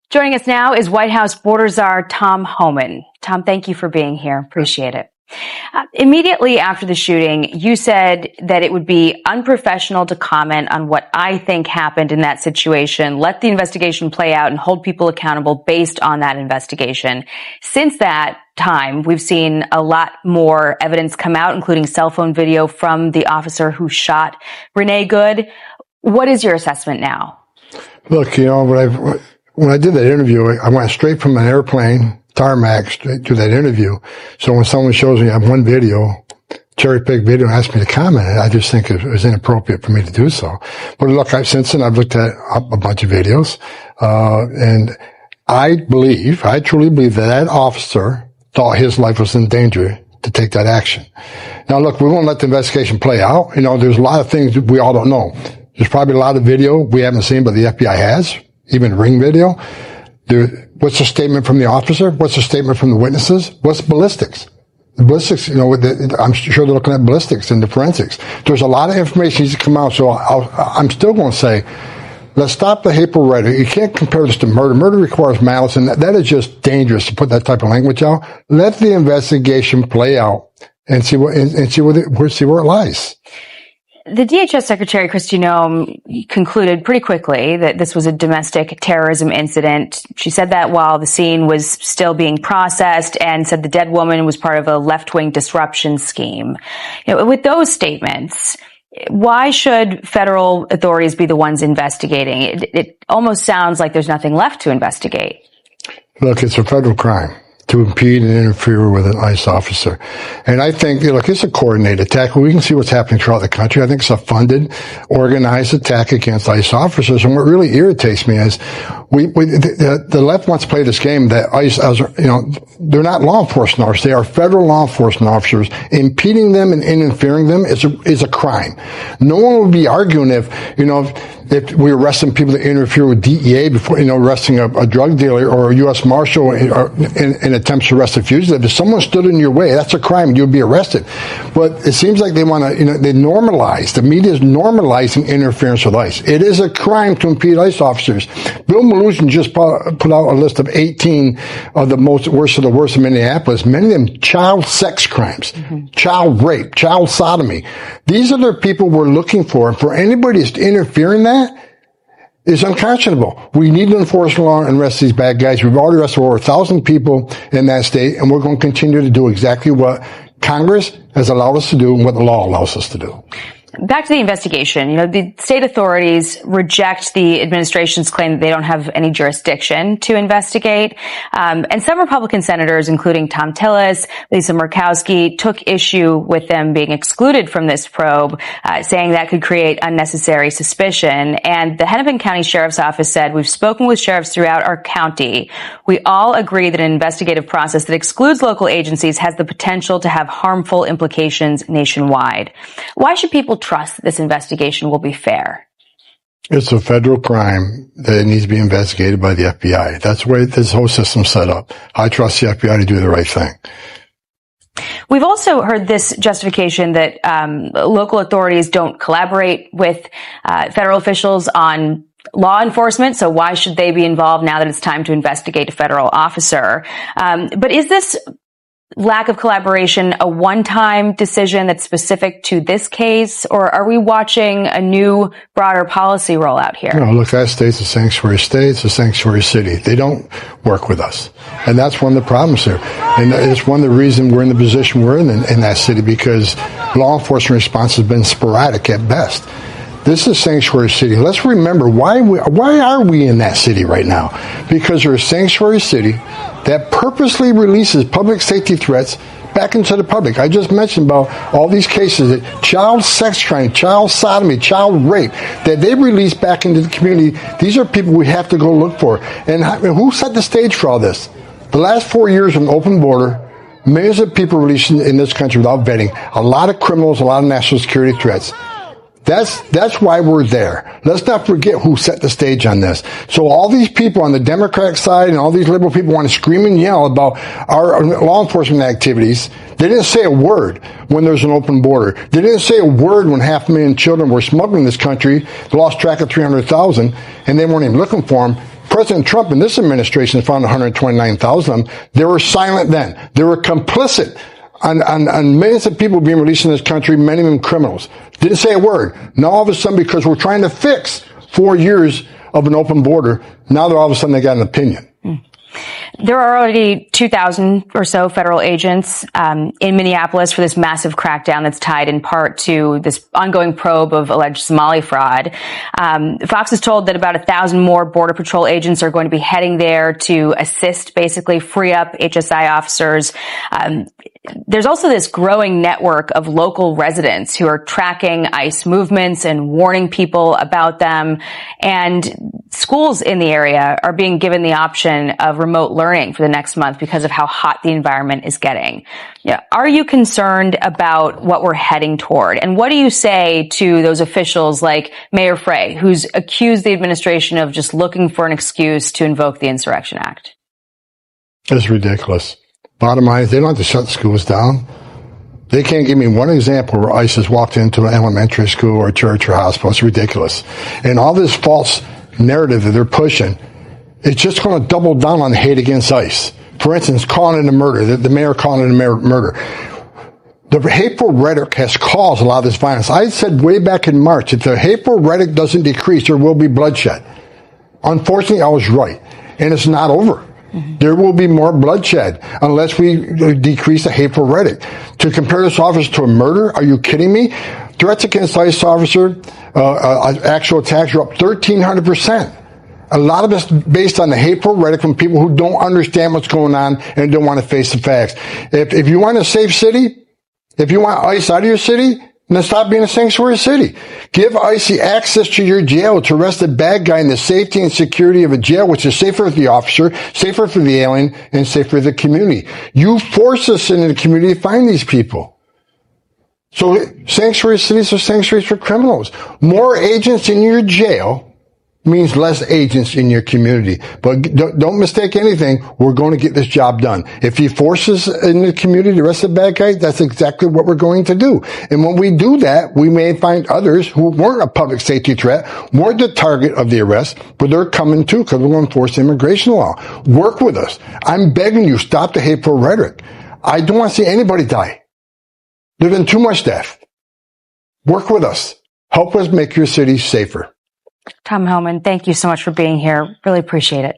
Joining us now is White House border czar Tom Homan. Tom, thank you for being here. Appreciate it. Immediately after the shooting, you said that it would be unprofessional to comment on what I think happened in that situation. Let the investigation play out and hold people accountable based on that investigation. Since that time, we've seen a lot more evidence come out, including cell phone video from the officer who shot Renee Good. What is your assessment now? Look, when I did that interview, I went straight from an airplane, tarmac, straight to that interview. So when someone shows me I have one video, cherry-picked video, and asks me to comment on it, I just think it was inappropriate for me to do so. But look, since then, I've looked at a bunch of videos, and I truly believe that officer thought his life was in danger to take that action. Now, look, we won't let the investigation play out. There's a lot of things that we all don't know. There's probably a lot of video we haven't seen, but the FBI has. Even ring video. What's the statement from the officer? What's the statement from the witnesses? What's ballistics? The ballistics, I'm sure they're looking at ballistics and the forensics. There's a lot of information needs to come out, so I'm still going to say, let's stop the hateful rhetoric. You can't compare this to murder. Murder requires malice, and that is just dangerous to put that type of language out. Let the investigation play out and see where it lies. The DHS Secretary Kristi Noem concluded pretty quickly that this was a domestic terrorism incident. She said that while the scene was still being processed, and said the dead woman was part of a left-wing disruption scheme. With those statements, why should federal authorities be the ones investigating? It almost sounds like there's nothing left to investigate. Look, it's a federal crime to impede and interfere with an ICE officer. And I think, it's a coordinated attack. We can see what's happening throughout the country. I think it's a funded, organized attack against ICE officers. And what really irritates me is the left wants to play this game that ICE, they're not law enforcement officers. They are federal law enforcement officers. Impeding them and interfering them is a crime. No one would be arguing if we're arresting people that interfere with DEA before, arresting a drug dealer or a U.S. Marshal in attempts to arrest a fugitive. If someone stood in your way, that's a crime. You'd be arrested. But it seems like they want to, they normalize. The media is normalizing interference with ICE. It is a crime to impede ICE officers. Bill Maloogian just put out a list of 18 of the worst of the worst in Minneapolis. Many of them child sex crimes, child rape, child sodomy. These are the people we're looking for. And for anybody to interfere in that is unconscionable. We need to enforce the law and arrest these bad guys. We've already arrested over 1,000 people in that state, and we're going to continue to do exactly what Congress has allowed us to do and what the law allows us to do. Back to the investigation. The state authorities reject the administration's claim that they don't have any jurisdiction to investigate. And some Republican senators, including Tom Tillis, Lisa Murkowski, took issue with them being excluded from this probe, saying that could create unnecessary suspicion. And the Hennepin County Sheriff's Office said, "We've spoken with sheriffs throughout our county. We all agree that an investigative process that excludes local agencies has the potential to have harmful implications nationwide." Why should people trust that this investigation will be fair? It's a federal crime that needs to be investigated by the FBI. That's the way this whole system's set up. I trust the FBI to do the right thing. We've also heard this justification that local authorities don't collaborate with federal officials on law enforcement, so why should they be involved now that it's time to investigate a federal officer? But is this lack of collaboration a one-time decision that's specific to this case, or are we watching a new, broader policy rollout here? Look, that state's a sanctuary state. It's a sanctuary city. They don't work with us. And that's one of the problems here. And it's one of the reasons we're in the position we're in that city, because law enforcement response has been sporadic at best. This is sanctuary city. Let's remember why are we in that city right now? Because we're a sanctuary city that purposely releases public safety threats back into the public. I just mentioned about all these cases that child sex crime, child sodomy, child rape, that they release back into the community. These are people we have to go look for. And who set the stage for all this? The last 4 years of an open border, millions of people released in this country without vetting, a lot of criminals, a lot of national security threats. That's why we're there. Let's not forget who set the stage on this. So all these people on the Democratic side and all these liberal people want to scream and yell about our law enforcement activities. They didn't say a word when there's an open border. They didn't say a word when 500,000 children were smuggled in this country, lost track of 300,000, and they weren't even looking for them. President Trump and this administration found 129,000 of them. They were silent then. They were complicit on millions of people being released in this country, many of them criminals. Didn't say a word. Now all of a sudden, because we're trying to fix 4 years of an open border, now they're all of a sudden they got an opinion. There are already 2,000 or so federal agents in Minneapolis for this massive crackdown that's tied in part to this ongoing probe of alleged Somali fraud. Fox is told that about 1,000 more Border Patrol agents are going to be heading there to assist, basically free up HSI officers. There's also this growing network of local residents who are tracking ICE movements and warning people about them. And schools in the area are being given the option of remote learning for the next month because of how hot the environment is getting. Yeah. Are you concerned about what we're heading toward? And what do you say to those officials like Mayor Frey, who's accused the administration of just looking for an excuse to invoke the Insurrection Act? It's ridiculous. Bottom line is they don't have to shut the schools down. They can't give me one example where ICE has walked into an elementary school or a church or hospital. It's ridiculous. And all this false narrative that they're pushing, it's just going to double down on hate against ICE. For instance, calling it a murder, the mayor calling it a murder. The hateful rhetoric has caused a lot of this violence. I said way back in March, if the hateful rhetoric doesn't decrease, there will be bloodshed. Unfortunately, I was right. And it's not over. There will be more bloodshed unless we decrease the hateful rhetoric. To compare this officer to a murder, are you kidding me? Threats against ICE officer, actual attacks are up 1,300%. A lot of it's based on the hateful rhetoric from people who don't understand what's going on and don't want to face the facts. If you want a safe city, if you want ICE out of your city, then stop being a sanctuary city. Give ICE the access to your jail to arrest the bad guy in the safety and security of a jail, which is safer for the officer, safer for the alien, and safer for the community. You force us into the community to find these people. So sanctuary cities are sanctuaries for criminals. More agents in your jail means less agents in your community. But don't mistake anything. We're going to get this job done. If he forces in the community to arrest the bad guys, that's exactly what we're going to do. And when we do that, we may find others who weren't a public safety threat, weren't the target of the arrest, but they're coming too because we're going to enforce immigration law. Work with us. I'm begging you, stop the hateful rhetoric. I don't want to see anybody die. There's been too much death. Work with us. Help us make your city safer. Tom Homan, thank you so much for being here. Really appreciate it.